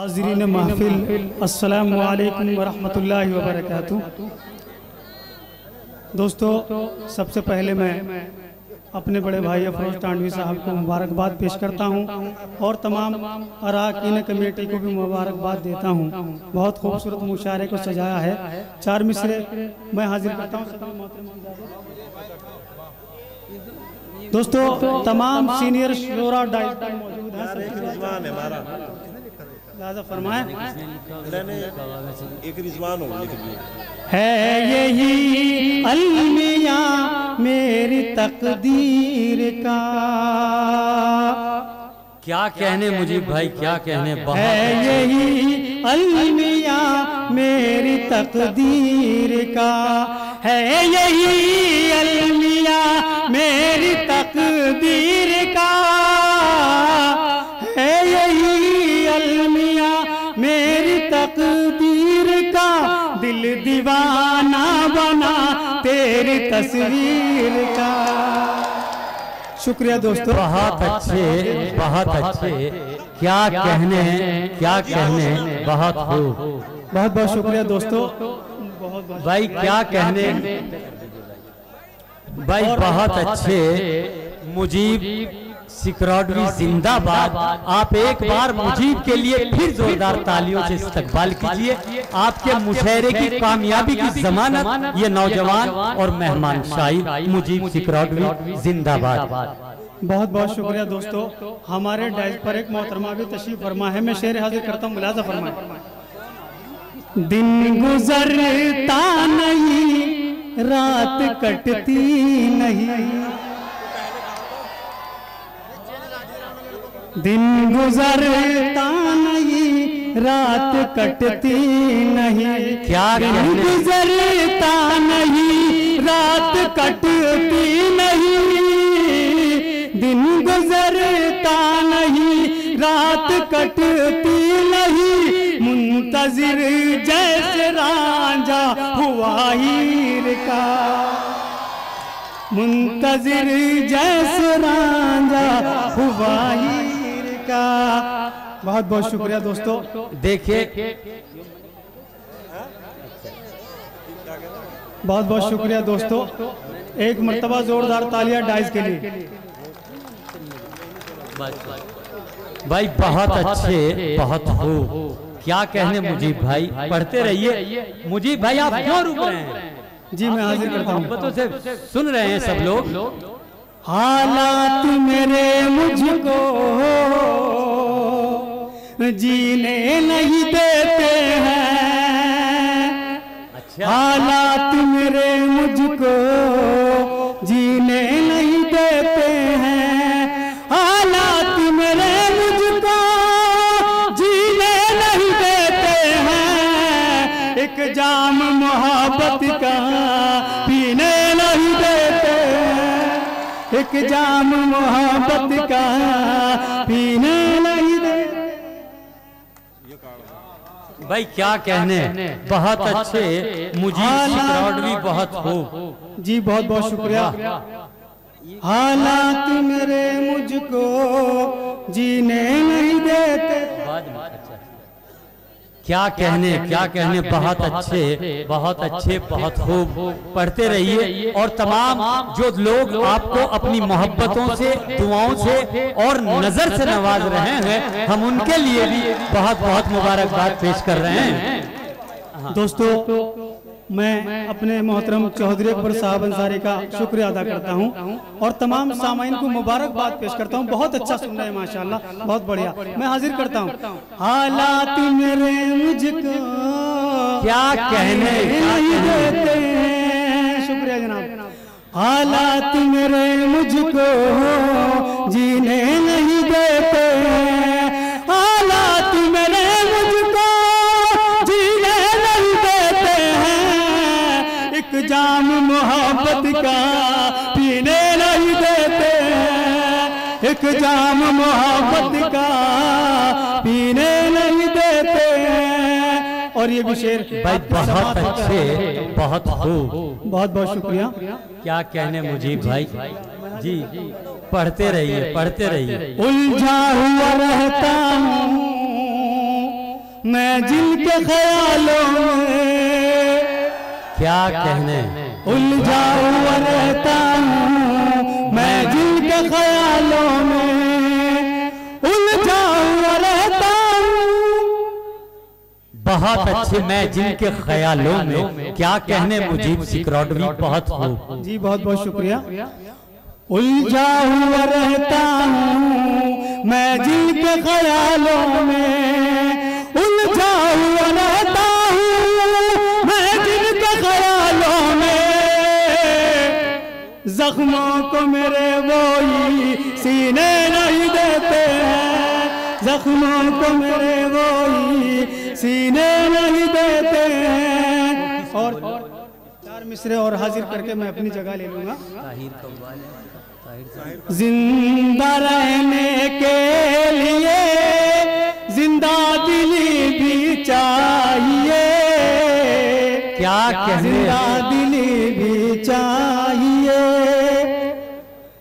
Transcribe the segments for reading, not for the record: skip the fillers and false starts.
हाज़रीन महफिल, अस्सलामु अलैकुम वरहमतुल्लाहि वबरकातुह। दोस्तों, सबसे पहले मैं अपने बड़े भाई अफरोज टांडवी साहब को मुबारकबाद पेश करता हूं और तमाम अरकान कमेटी को भी मुबारकबाद देता हूं। बहुत खूबसूरत मुशायरे को सजाया है। 4 मिसरे मैं हाजिर करता हूं। दोस्तों, तमाम सीनियर शोरा डायरेक्टर मौजूद हैं। फरमाएं, एक रिजवान हो है यही अलमिया मेरी तकदीर का। क्या कहने मुजीब भाई, क्या कहने। है यही अलमिया मेरी तकदीर का, है यही अलमिया मेरी तकदीर का, है यही अलमिया मेरी तकदीर का। दिल दीवाना बना तेरी तस्वीर का। शुक्रिया दोस्तों, बहुत अच्छे, बहुत अच्छे। क्या कहने, क्या कहने। बहुत खूब, बहुत बहुत शुक्रिया दोस्तों। भाई क्या कहने भाई, बहुत अच्छे। मुजीब सिकरौडवी जिंदाबाद। आप एक बार मुजीब के लिए फिर जोरदार तालियों से इस्तकबाल कीजिए। आपके मुशायरे की कामयाबी की जमानत ये नौजवान और मेहमान शायर मुजीब सिकरौडवी जिंदाबाद। बहुत बहुत शुक्रिया दोस्तों। हमारे डाइस पर एक मोहतरमा भी तशरीफ फरमा है। मैं शेर हाजिर करता हूँ, मुलाजा फरमाए। दिन गुजरता नहीं, रात कटती नहीं, दिन गुजरता नहीं, रात कटती नहीं। क्या दिन गुजरता नहीं, रात कटती नहीं, दिन गुजरता नहीं, रात कटती नहीं। मुंतजिर जैसे रांझा हुआ हीर का, मुंतजिर जैसे रांझा हुआ हीर का। बहुत बहुत शुक्रिया दोस्तों। देखिए, बहुत बहुत शुक्रिया दोस्तों। एक मर्तबा जोरदार तालियां डाइस के लिए। भाई बहुत अच्छे, बहुत खूब। क्या कहने मुजीब भाई, पढ़ते रहिए। मुजीब भाई आप क्यों रुक रहे हैं? जी मैं हाजिर करता हूँ। मोहब्बतों से सुन रहे हैं सब लोग। हालात मेरे मुझको जीने नहीं देते हैं। अच्छा। हालात मेरे मुझको जीने नहीं देते हैं। हालात मेरे मुझको जीने नहीं देते हैं। एक जाम मोहब्बत का पीने नहीं देते हैं। एक जाम मोहब्बत का पीने नहीं देते। भाई क्या कहने, बहुत अच्छे। मुजीब सिकरौडवी बहुत खूब। जी बहुत बहुत शुक्रिया। हालात मेरे मुझको जीने नहीं देते। क्या कहने, क्या कहने। बहुत अच्छे, बहुत अच्छे, बहुत खूब। पढ़ते रहिए और तमाम जो लोग आपको अपनी मोहब्बतों से, दुआओं से और नजर से नवाज रहे हैं, हम उनके लिए भी बहुत बहुत मुबारकबाद पेश कर रहे हैं। दोस्तों, मैं अपने मोहतरम चौधरी अकबर साहब अंसारी का शुक्रिया अदा करता हूं और तमाम सामाइन को मुबारकबाद पेश करता हूं। बहुत अच्छा सुन रहे हैं माशाल्लाह, बहुत बढ़िया। मैं हाजिर करता हूं। हालात मेरे मुझको क्या कहने, नहीं देते हैं। शुक्रिया जनाब। हालात मेरे मुझको जीने नहीं देते हैं। हालात मेरे मुझको जीने नहीं देते हैं। एक जाम मोहब्बत का पीने नहीं देते हैं। एक जाम मोहब्बत का पीने नहीं देते हैं। और ये भी शेर भाई बहुत अच्छे, बहुत खूब। बहुत बहुत शुक्रिया। क्या कहने मुजीब भाई जी, पढ़ते रहिए, पढ़ते रहिए। उलझा हुआ रहता हूँ मैं जिनके ख्यालों में क्या कहने उलझा हुआ रहता हूँ, मैं जिनके ख्यालों में उलझा हुआ रहता हूँ। बहुत अच्छे, मैं जिनके ख्यालों में क्या कहने मुजीब सिकरौटवी, बहुत खूब जी, बहुत बहुत शुक्रिया। उलझा हुआ रहता हूँ मैं जिनके ख्यालों में, उलझा हुआ रहता हूँ मैं जिनके ख्यालों में। जख्मों को मेरे वो ही सीने नहीं देते हैं, जख्मों को मेरे वो ही सीने नहीं देते हैं। और 4 मिसरे और हाजिर करके मैं अपनी जगह ले लूंगा। जिंदा रहने के लिए जिंदा दिली भी चाहिए, क्या कहने, जिंदा दिली भी चाहिए।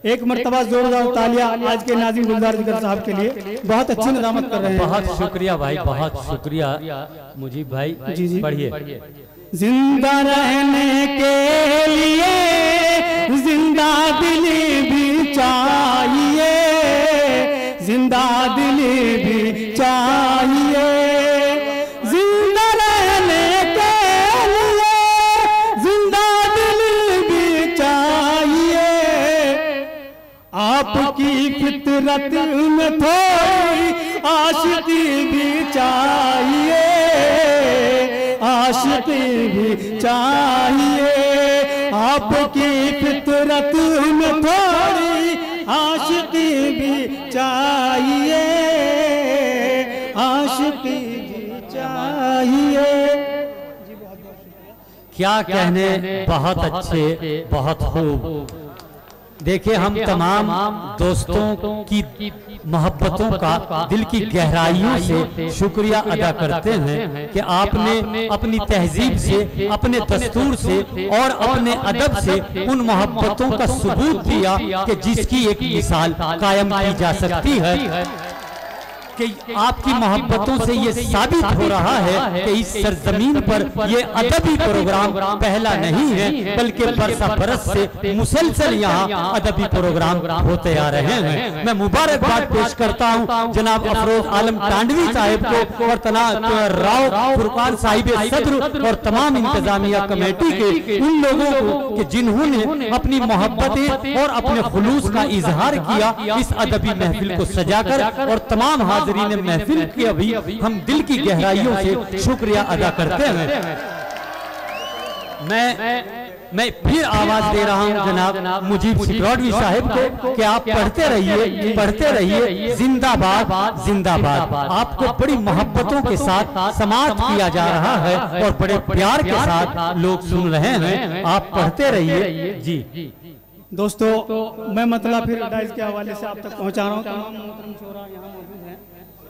एक मर्तबा जोरदार तालियां आज के नाज़िम गुलजार जिगर साहब के लिए, बहुत अच्छी निज़ामत कर रहे हैं। बहुत शुक्रिया भाई, बहुत शुक्रिया मुजीब भाई। जी जी, पढ़िए। जिंदा रहने के लिए जिंदा दिली भी चाहिए, जिंदा दिली भी चाहिए। जिंदा रहने के लिए जिंदा दिली भी चाहिए। आपकी फितरत में थोड़ी आशिकी भी चाहिए, आशिकी भी चाहिए। आपकी फितरत में थोड़ी आशिकी भी चाहिए, आशिकी भी चाहिए। क्या कहने, बहुत अच्छे, बहुत खूब। देखिए, हम तमाम दोस्तों की मोहब्बतों का दिल की गहराइयों से शुक्रिया अदा करते हैं कि आपने अपनी तहजीब से, अपने दस्तूर से और अपने अदब से उन मोहब्बतों का सबूत दिया कि जिसकी एक मिसाल कायम की जा सकती है। कि आपकी मोहब्बतों से ये साबित हो रहा है कि इस सरजमीन पर ये अदबी प्रोग्राम पहला नहीं है, बल्कि बरसा बरस से मुसलसल यहाँ अदबी प्रोग्राम होते आ रहे हैं। मैं मुबारकबाद पेश करता हूँ जनाब अफरोज आलम टांडवी साहिब को और राव फुरकान साहिब सदर और तमाम इंतजामिया कमेटी के उन लोगों को कि जिन्होंने अपनी मोहब्बतें और अपने खुलूस का इजहार किया इस अदबी महफिल को सजाकर, और तमाम हाज़रीन महफिल की अभी हम दिल की गहराइयों से शुक्रिया अदा करते हैं। मैं फिर आवाज दे रहा हूं जनाब मुजीब सिकरौटवी साहिब को कि आप पढ़ते रहिए, पढ़ते रहिए, जिंदाबाद जिंदाबाद। आपको बड़ी मोहब्बतों के साथ समाप्त किया जा रहा है और बड़े प्यार के साथ लोग सुन रहे हैं। आप पढ़ते रहिए। जी दोस्तों, मैं मतलब फिर डाइस के हवाले से आप तक पहुंचा रहा हूँ। तमाम मोहतरम शोरा यहाँ मौजूद हैं,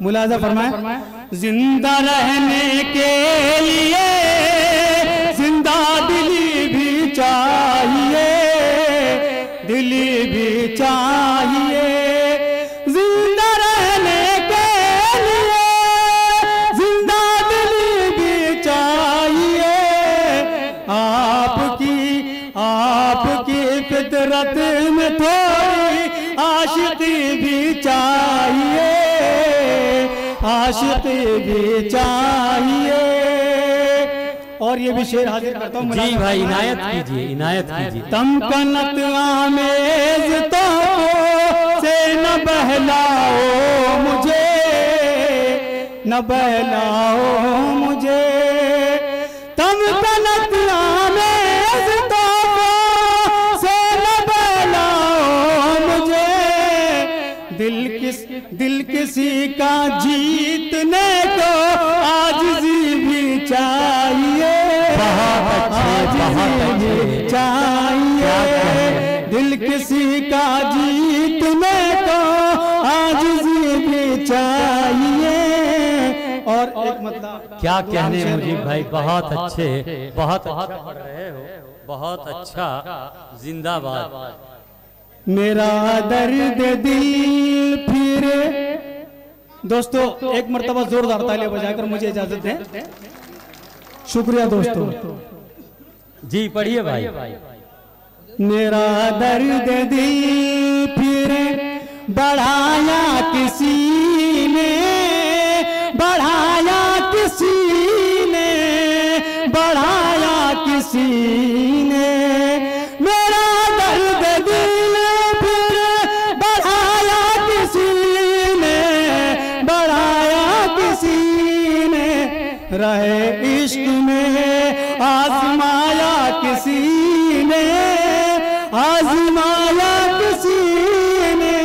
मुलाजा फरमाएं। जिंदा रहने के लिए जिंदा दिली भी चाहिए, दिली भी चाहिए। जिंदा रहने के लिए जिंदा दिली भी चाहिए। आपकी फितरत में थोड़ी आशिकी भी चाहिए, आशिकी भी चाहिए। और ये भी शेर हाजिर करता हूँ। जी भाई, इनायत कीजिए, इनायत कीजिए। तमकनत आमेज तो से न बहलाओ मुझे, न बहलाओ मुझे। तमकनत आमेज तो से न बहलाओ मुझे। दिल किसी का जीतने को आजिज़ी भी चाहिए, आजिज़ी भी चाहिए। दिल किसी का जीतने को आजिज़ी भी चाहिए। और एक मतलब क्या कहने मुजीब भाई, बहुत अच्छे, बहुत अच्छा पढ़ रहे हो, बहुत अच्छा। जिंदाबाद। मेरा दर्द दिल फिर दोस्तों एक मर्तबा जोरदार तालियां बजाकर मुझे इजाजत दें। शुक्रिया दोस्तों। जी पढ़िए भाई। मेरा दर्द दिल फिर बढ़ाया किसी ने, बढ़ाया किसी ने, बढ़ाया किसी ने। मेरा दर्द दिल फिर बढ़ाया किसी ने, बढ़ाया किसी ने। रहे इश्क में आजमाया किसी ने, आजमाया किसी ने,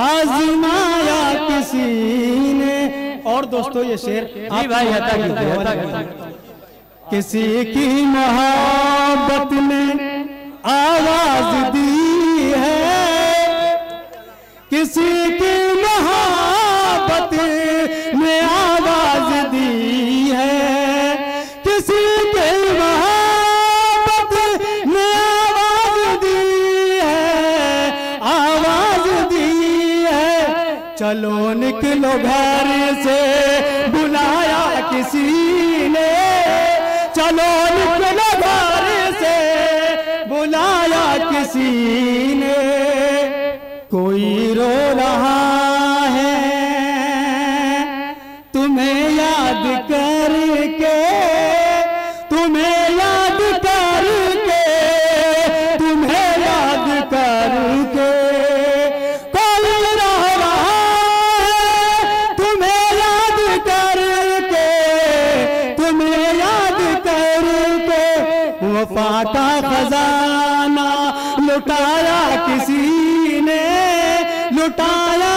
आजमाया किसी ने। और दोस्तों ये शेर भाई हता किसी की मोहब्बत ने आवाज दी है, किसी की मोहब्बत ने आवाज दी है, किसी की मोहब्बत ने आवाज दी है, आवाज दी है। चलो निकलो घर से बुलाया किसी ने, चलो निकलो घर से बुलाया किसी ने। कोई रो रहा है तुम्हें याद करके, तुम्हें याद करके, तुम्हें याद करके। कोई रो रहा है तुम्हें याद करके, तुम्हें याद करके। वफा का खजाना लुटाया किसी ने, लुटाया